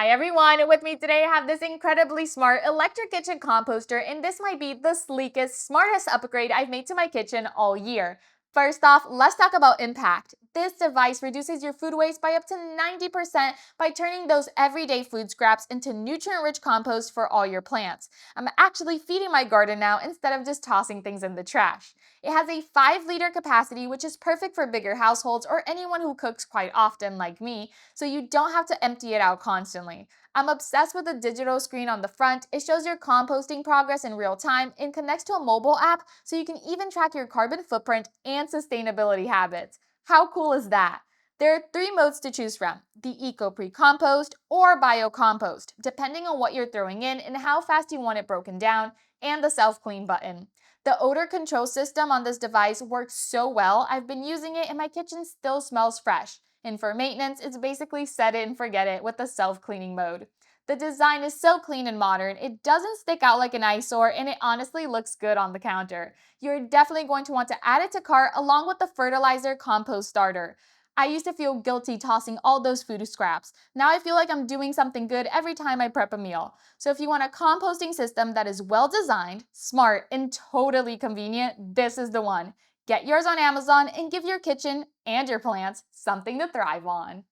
Hi everyone, with me today I have this incredibly smart electric kitchen composter, and this might be the sleekest, smartest upgrade I've made to my kitchen all year. First off, let's talk about impact. This device reduces your food waste by up to 90% by turning those everyday food scraps into nutrient-rich compost for all your plants. I'm actually feeding my garden now instead of just tossing things in the trash. It has a 5-liter capacity, which is perfect for bigger households or anyone who cooks quite often like me, so you don't have to empty it out constantly. I'm obsessed with the digital screen on the front. It shows your composting progress in real time and connects to a mobile app so you can even track your carbon footprint and sustainability habits. How cool is that? There are 3 modes to choose from: the Eco Pre-Compost or Biocompost, depending on what you're throwing in and how fast you want it broken down, and the Self-Clean button. The odor control system on this device works so well. I've been using it and my kitchen still smells fresh. And for maintenance, it's basically set it and forget it with the self-cleaning mode. The design is so clean and modern, it doesn't stick out like an eyesore, and it honestly looks good on the counter. You're definitely going to want to add it to cart along with the fertilizer compost starter. I used to feel guilty tossing all those food scraps. Now I feel like I'm doing something good every time I prep a meal. So if you want a composting system that is well designed, smart, and totally convenient, this is the one. Get yours on Amazon and give your kitchen and your plants something to thrive on.